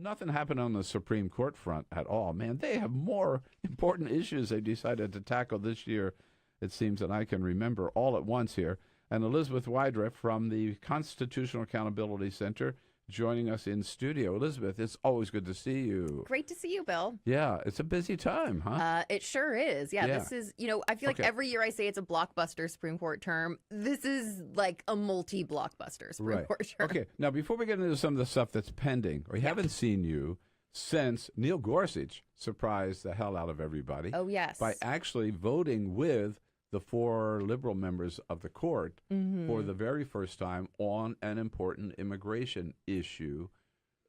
nothing happened on the Supreme Court front at all. Man, they have more important issues they decided to tackle this year, it seems, than I can remember all at once here. And Elizabeth Wydra from the Constitutional Accountability Center joining us in studio. Elizabeth, it's always good to see you. Great to see you, Bill. Yeah, it's a busy time, huh? It sure is. Yeah, this is, I feel like every year I say it's a blockbuster Supreme Court term. This is like a multi-blockbuster Supreme Court term. Okay, now before we get into some of the stuff that's pending, we haven't seen you since Neil Gorsuch surprised the hell out of everybody. Oh, yes. By actually voting with the 4 liberal members of the court for the very first time on an important immigration issue.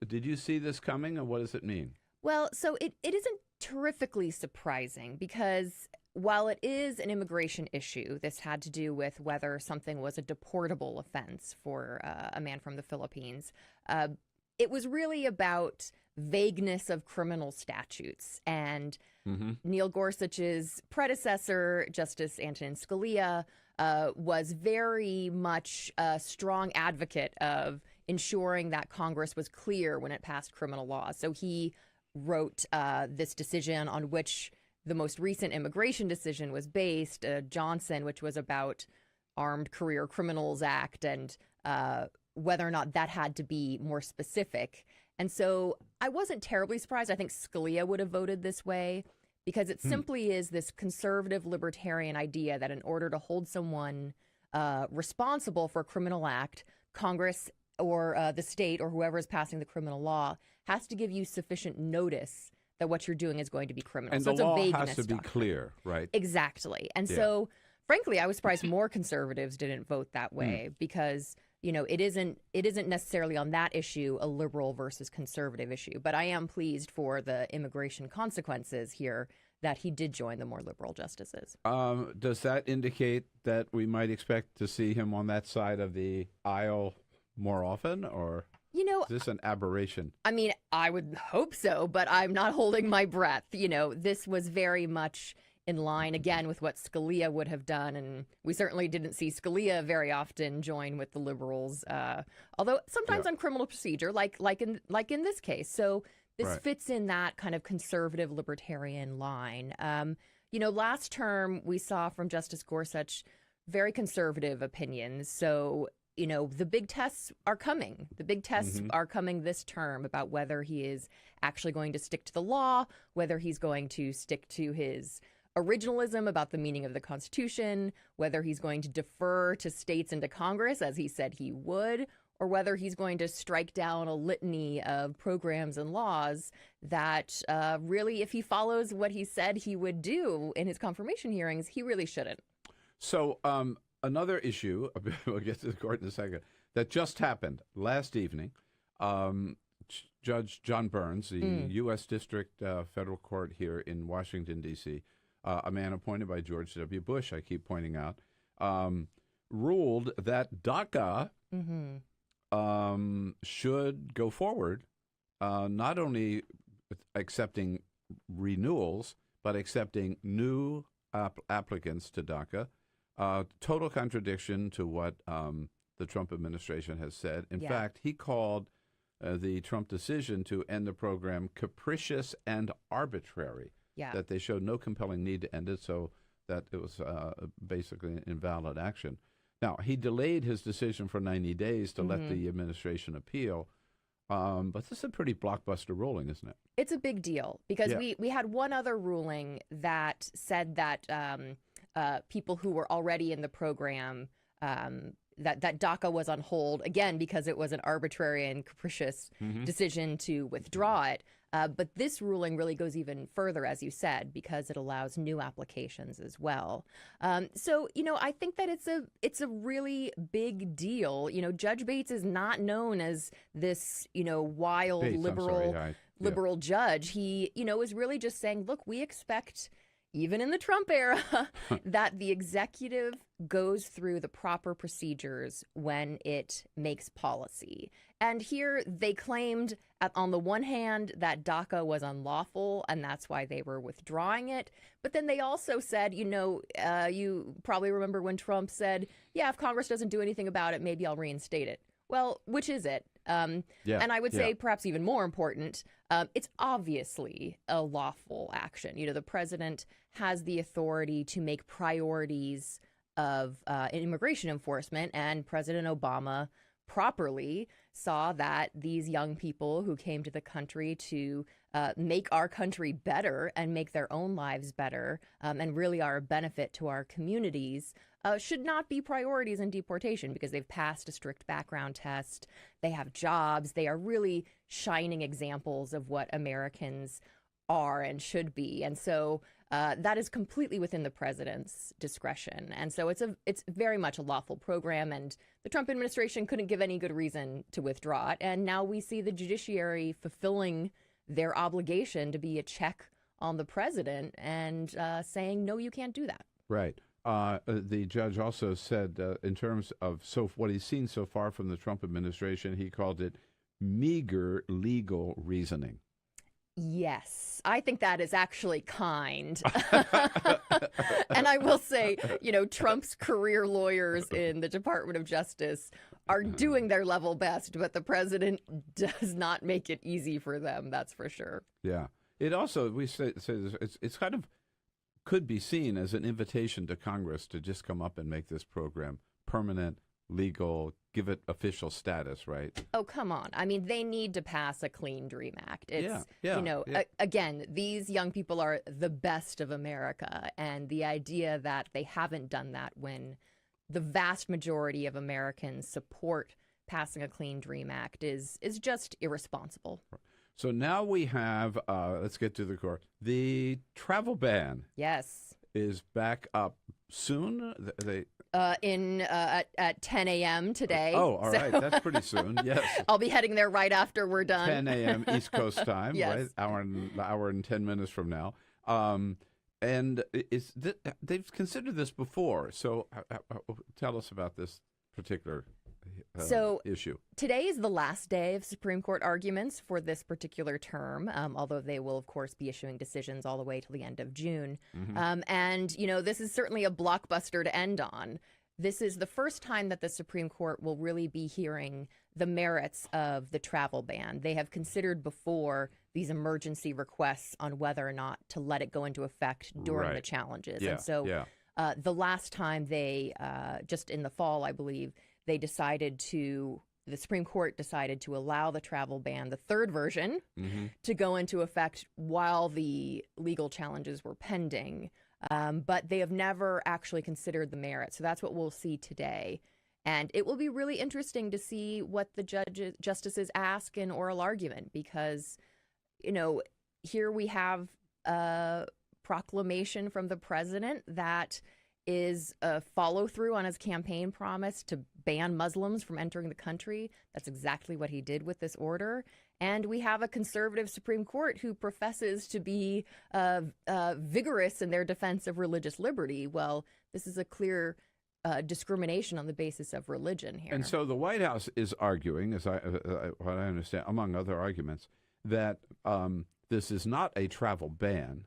Did you see this coming, and what does it mean? Well, so it isn't terrifically surprising because while it is an immigration issue, this had to do with whether something was a deportable offense for a man from the Philippines. It was really about vagueness of criminal statutes. And Neil Gorsuch's predecessor, Justice Antonin Scalia, was very much a strong advocate of ensuring that Congress was clear when it passed criminal laws. So he wrote this decision on which the most recent immigration decision was based, Johnson, which was about Armed Career Criminals Act and whether or not that had to be more specific. And so I wasn't terribly surprised. I think Scalia would have voted this way because it simply is this conservative libertarian idea that in order to hold someone responsible for a criminal act, Congress or the state or whoever is passing the criminal law has to give you sufficient notice that what you're doing is going to be criminal. And so the law it's a vagueness has to be doctrine. clear, right? Exactly. And so, frankly, I was surprised more conservatives didn't vote that way because it isn't necessarily on that issue a liberal versus conservative issue. But I am pleased for the immigration consequences here that he did join the more liberal justices. Does that indicate that we might expect to see him on that side of the aisle more often, or is this an aberration? I mean, I would hope so, but I'm not holding my breath. This was very much in line, again, with what Scalia would have done. And we certainly didn't see Scalia very often join with the liberals, although sometimes on criminal procedure, like in this case. So this fits in that kind of conservative libertarian line. Last term, we saw from Justice Gorsuch very conservative opinions. So the big tests are coming. The big tests are coming this term about whether he is actually going to stick to the law, whether he's going to stick to his originalism about the meaning of the Constitution, whether he's going to defer to states and to Congress, as he said he would, or whether he's going to strike down a litany of programs and laws that really, if he follows what he said he would do in his confirmation hearings, he really shouldn't. So another issue, we'll get to the court in a second, that just happened last evening. Judge John Burns, the U.S. District Federal Court here in Washington, D.C., a man appointed by George W. Bush, I keep pointing out, ruled that DACA should go forward, not only accepting renewals, but accepting new applicants to DACA. Total contradiction to what the Trump administration has said. In fact, he called the Trump decision to end the program capricious and arbitrary, that they showed no compelling need to end it, so that it was basically an invalid action. Now, he delayed his decision for 90 days to let the administration appeal, but this is a pretty blockbuster ruling, isn't it? It's a big deal because we had one other ruling that said that people who were already in the program, that DACA was on hold, again, because it was an arbitrary and capricious decision to withdraw it. But this ruling really goes even further, as you said, because it allows new applications as well. So, I think that it's a really big deal. Judge Bates is not known as this, wild liberal judge. He, is really just saying, look, we expect, even in the Trump era, that the executive goes through the proper procedures when it makes policy. And here they claimed, on the one hand, that DACA was unlawful, and that's why they were withdrawing it. But then they also said, you probably remember when Trump said, if Congress doesn't do anything about it, maybe I'll reinstate it. Well, which is it? Yeah. And I would Yeah. say perhaps even more important, it's obviously a lawful action. You know, the president has the authority to make priorities of immigration enforcement, and President Obama properly saw that these young people who came to the country to make our country better and make their own lives better and really are a benefit to our communities should not be priorities in deportation because they've passed a strict background test. They have jobs. They are really shining examples of what Americans are and should be. And so that is completely within the president's discretion. And so it's very much a lawful program. And the Trump administration couldn't give any good reason to withdraw it. And now we see the judiciary fulfilling their obligation to be a check on the president and saying, no, you can't do that. Right. The judge also said, in terms of what he's seen so far from the Trump administration, he called it meager legal reasoning. Yes, I think that is actually kind. And I will say, you know, Trump's career lawyers in the Department of Justice are doing their level best, but the president does not make it easy for them. That's for sure. Yeah. It also, we say this, it's kind of could be seen as an invitation to Congress to just come up and make this program permanent, legal, give it official status, right? Oh, come on. I mean, they need to pass a Clean Dream Act. It's, yeah, you know, again, these young people are the best of America. And the idea that they haven't done that when the vast majority of Americans support passing a Clean Dream Act is just irresponsible. So now we have, let's get to the core. The travel ban Yes. is back up soon. At 10 a.m. today. Oh, all right. That's pretty soon. Yes. I'll be heading there right after we're done. 10 a.m. East Coast time, Yes. right? Hour and 10 minutes from now. And they've considered this before. So tell us about this particular issue. Today is the last day of Supreme Court arguments for this particular term, although they will, of course, be issuing decisions all the way till the end of June. Mm-hmm. And, you know, this is certainly a blockbuster to end on. This is the first time that the Supreme Court will really be hearing the merits of the travel ban. They have considered before these emergency requests on whether or not to let it go into effect during the challenges. Yeah, and so the last time they, just in the fall, I believe, the Supreme Court decided to allow the travel ban, the third version, to go into effect while the legal challenges were pending. But they have never actually considered the merits. So that's what we'll see today. And it will be really interesting to see what the justices ask in oral argument, because, you know, here we have a proclamation from the president that is a follow through on his campaign promise to ban Muslims from entering the country. That's exactly what he did with this order. And we have a conservative Supreme Court who professes to be vigorous in their defense of religious liberty. Well, this is a clear discrimination on the basis of religion here. And so the White House is arguing, what I understand, among other arguments, that this is not a travel ban,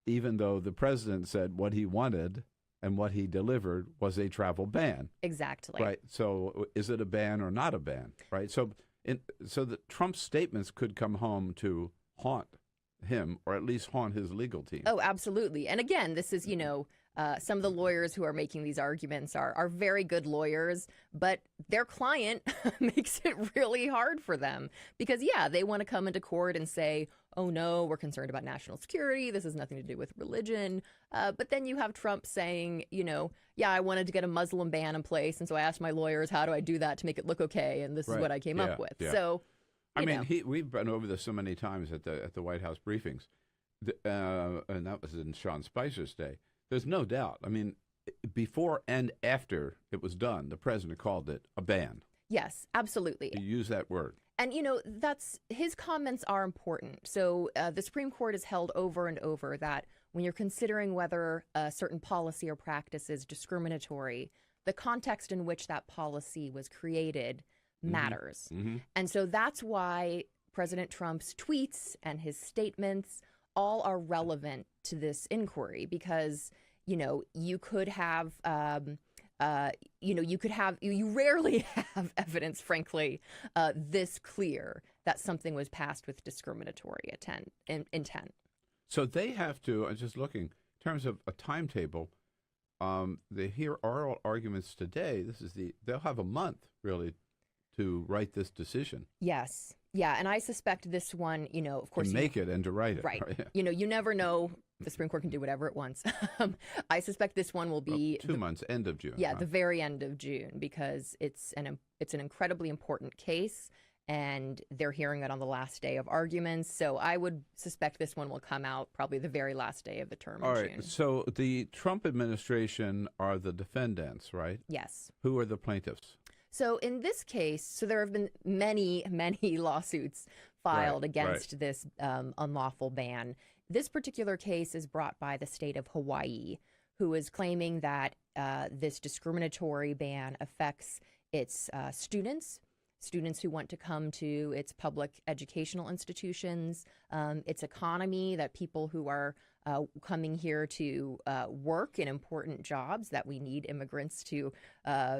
even though the president said what he wanted and what he delivered was a travel ban. Exactly. Right. So is it a ban or not a ban? Right. So the Trump's statements could come home to haunt him, or at least haunt his legal team. Oh, absolutely. And again, this is, you know, some of the lawyers who are making these arguments are very good lawyers, but their client makes it really hard for them because, yeah, they want to come into court and say, oh, no, we're concerned about national security. This has nothing to do with religion. But then you have Trump saying, you know, yeah, I wanted to get a Muslim ban in place. And so I asked my lawyers, how do I do that to make it look okay? And this is what I came up with. Yeah. So, I mean, we've been over this so many times at the White House briefings, and that was in Sean Spicer's day. There's no doubt. I mean, before and after it was done, the president called it a ban. Yes, absolutely. You use that word. And, you know, his comments are important. So the Supreme Court has held over and over that when you're considering whether a certain policy or practice is discriminatory, the context in which that policy was created matters. And so that's why President Trump's tweets and his statements all are relevant to this inquiry because, you know, you could have you rarely have evidence, frankly, this clear that something was passed with discriminatory intent. So they have to, I'm just looking, in terms of a timetable, they hear oral arguments today. They'll have a month, really, to write this decision. Yes. Yeah, and I suspect this one, of course... To make it and to write it. Right. Right. You never know. The Supreme Court can do whatever it wants. I suspect this one will be... 2 months, end of June. Yeah, right? the very end of June, because it's an incredibly important case, and they're hearing it on the last day of arguments. So I would suspect this one will come out probably the very last day of the term All in right. June. So the Trump administration are the defendants, right? Yes. Who are the plaintiffs? So in this case, there have been many, many lawsuits filed against this unlawful ban. This particular case is brought by the state of Hawaii, who is claiming that this discriminatory ban affects its students who want to come to its public educational institutions, its economy, that people who are coming here to work in important jobs that we need immigrants to,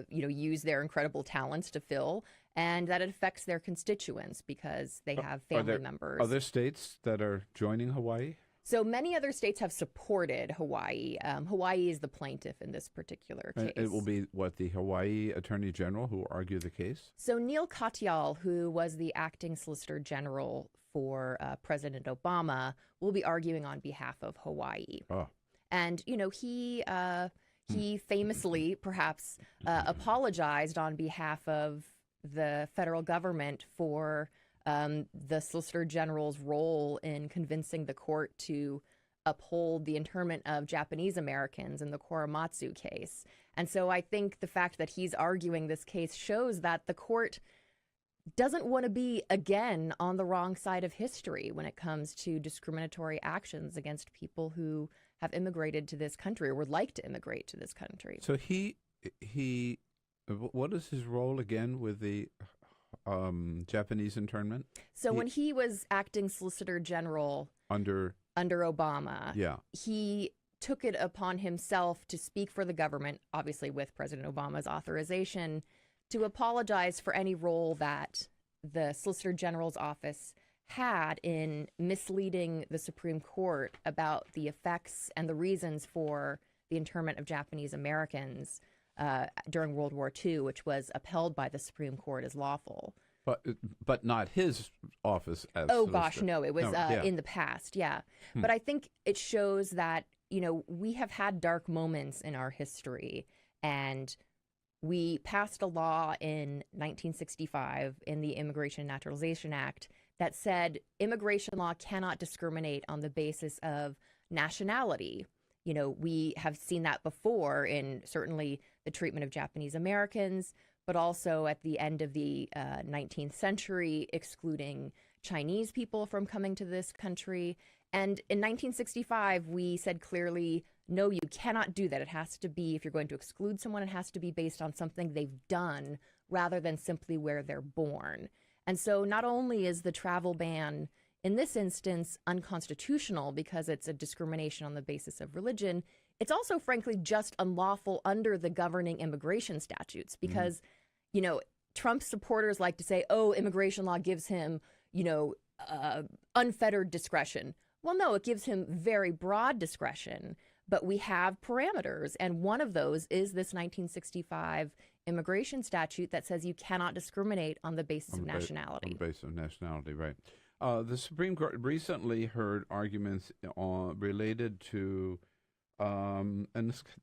use their incredible talents to fill, and that it affects their constituents because they have family members. Are there states that are joining Hawaii? So many other states have supported Hawaii. Hawaii is the plaintiff in this particular case. It will be, the Hawaii Attorney General who will argue the case? So Neil Katyal, who was the acting Solicitor General for President Obama, will be arguing on behalf of Hawaii. Oh. And, he famously perhaps apologized on behalf of the federal government for the Solicitor General's role in convincing the court to uphold the internment of Japanese Americans in the Korematsu case. And so I think the fact that he's arguing this case shows that the court doesn't want to be, again, on the wrong side of history when it comes to discriminatory actions against people who have immigrated to this country or would like to immigrate to this country. So he what is his role again with the Japanese internment? So when he was acting Solicitor General under Obama, he took it upon himself to speak for the government, obviously with President Obama's authorization, to apologize for any role that the Solicitor General's office had in misleading the Supreme Court about the effects and the reasons for the internment of Japanese Americans during World War II, which was upheld by the Supreme Court as lawful. But not his office as solicitor. Gosh, no, it was in the past, But I think it shows that, we have had dark moments in our history, and we passed a law in 1965 in the Immigration and Naturalization Act that said immigration law cannot discriminate on the basis of nationality. We have seen that before in certainly the treatment of Japanese Americans, but also at the end of the 19th century, excluding Chinese people from coming to this country. And in 1965, we said clearly, no, you cannot do that. It has to be, if you're going to exclude someone, it has to be based on something they've done rather than simply where they're born. And so not only is the travel ban in this instance unconstitutional because it's a discrimination on the basis of religion, it's also, frankly, just unlawful under the governing immigration statutes because, Trump supporters like to say, oh, immigration law gives him, unfettered discretion. Well, no, it gives him very broad discretion, but we have parameters. And one of those is this 1965 immigration statute that says you cannot discriminate on the basis of nationality. On the basis of nationality, right. The Supreme Court recently heard arguments related to, and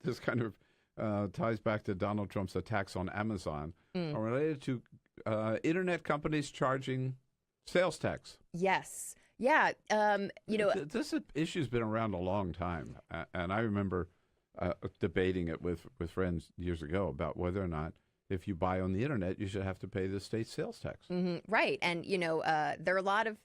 this kind of ties back to Donald Trump's attacks on Amazon, related to internet companies charging sales tax. Yes. Yeah. This issue's been around a long time, and I remember debating it with friends years ago about whether or not if you buy on the internet, you should have to pay the state sales tax. Mm-hmm. Right. And, there are a lot of,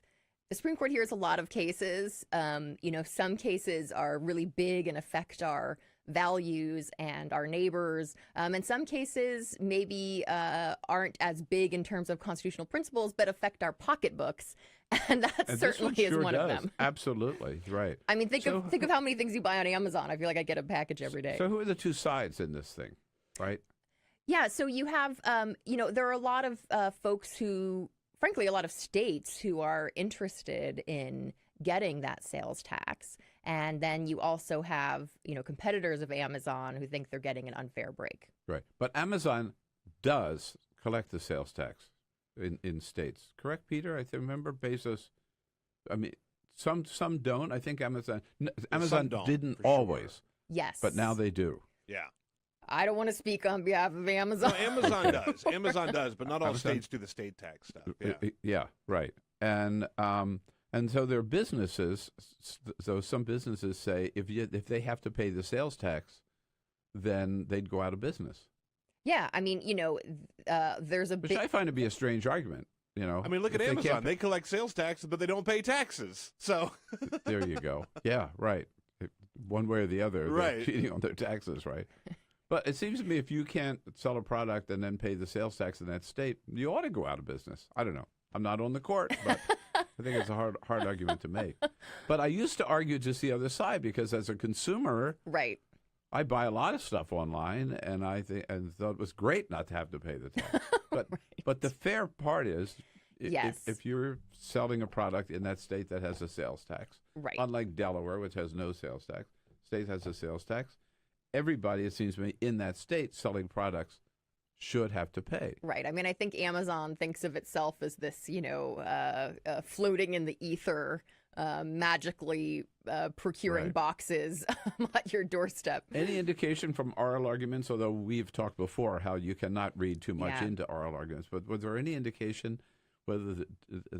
the Supreme Court hears a lot of cases. Some cases are really big and affect our values and our neighbors. And some cases maybe aren't as big in terms of constitutional principles, but affect our pocketbooks. And that certainly is one of them. Absolutely. Right. I mean, think of how many things you buy on Amazon. I feel like I get a package every day. So who are the two sides in this thing? right? Yeah, so you have, there are a lot of folks who, frankly, a lot of states who are interested in getting that sales tax. And then you also have, competitors of Amazon who think they're getting an unfair break. Right. But Amazon does collect the sales tax in states. Correct, Peter? I remember Bezos. I mean, some don't. I think Amazon don't, didn't for always. sure. Yes. But now they do. Yeah. I don't want to speak on behalf of Amazon. No, Amazon does. Amazon does, but not all Amazon- states do the state tax stuff. Yeah. Yeah, right. And so there are businesses. So some businesses say if they have to pay the sales tax, then they'd go out of business. Yeah, I mean, there's a Which big. I find to be a strange argument. I mean, look If at they Amazon. can't- They collect sales tax, but they don't pay taxes. So There you go. Yeah, right. One way or the other, they're Right. cheating on their taxes, right? But it seems to me if you can't sell a product and then pay the sales tax in that state, you ought to go out of business. I don't know. I'm not on the court, but I think it's a hard argument to make. But I used to argue just the other side because as a consumer, Right. I buy a lot of stuff online, and I thought it was great not to have to pay the tax. But Right. but the fair part is, Yes. if you're selling a product in that state that has a sales tax, Right. unlike Delaware, which has no sales tax, state has a sales tax. Everybody, it seems to me, in that state selling products should have to pay. Right. I mean, I think Amazon thinks of itself as this, floating in the ether, magically procuring Right. boxes at your doorstep. Any indication from oral arguments, although we've talked before how you cannot read too much Yeah. into oral arguments, but was there any indication whether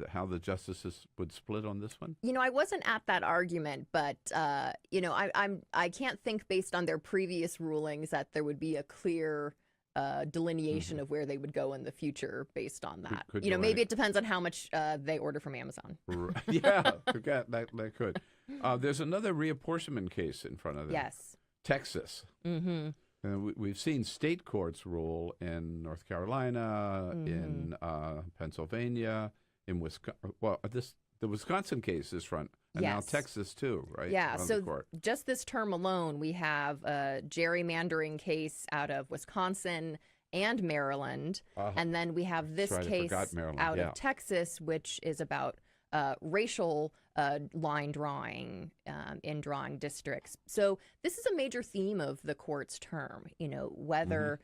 how the justices would split on this one? I wasn't at that argument, but I can't think based on their previous rulings that there would be a clear delineation of where they would go in the future based on that. Could Maybe go any- it depends on how much they order from Amazon. Yeah, that could. There's another reapportionment case in front of them. Yes. Texas. Mm-hmm. And we've seen state courts rule in North Carolina, in Pennsylvania, in Wisconsin. Well, the Wisconsin case is front, and now Yes. Texas too, right? Yeah, on the so court. just this term alone, we have a gerrymandering case out of Wisconsin and Maryland, and then we have this right, I case forgot Maryland, out yeah. of Texas, which is about racial line drawing in drawing districts. So this is a major theme of the court's term, whether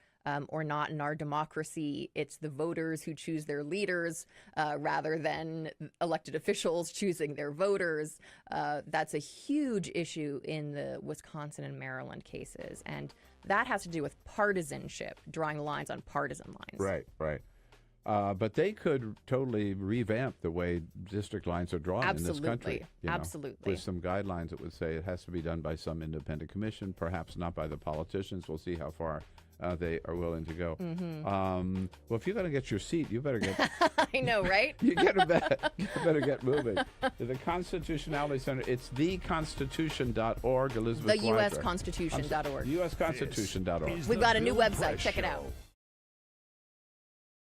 or not in our democracy it's the voters who choose their leaders rather than elected officials choosing their voters. That's a huge issue in the Wisconsin and Maryland cases. And that has to do with partisanship, drawing lines on partisan lines. Right. But they could totally revamp the way district lines are drawn in this country. Absolutely. With some guidelines that would say it has to be done by some independent commission, perhaps not by the politicians. We'll see how far they are willing to go. Well, if you're going to get your seat, you better get... I know, right? you better get moving. The Constitutionality Center, it's theconstitution.org, Elizabeth The Wydra. USConstitution.org. USConstitution.org. We've got a new website. Check it out.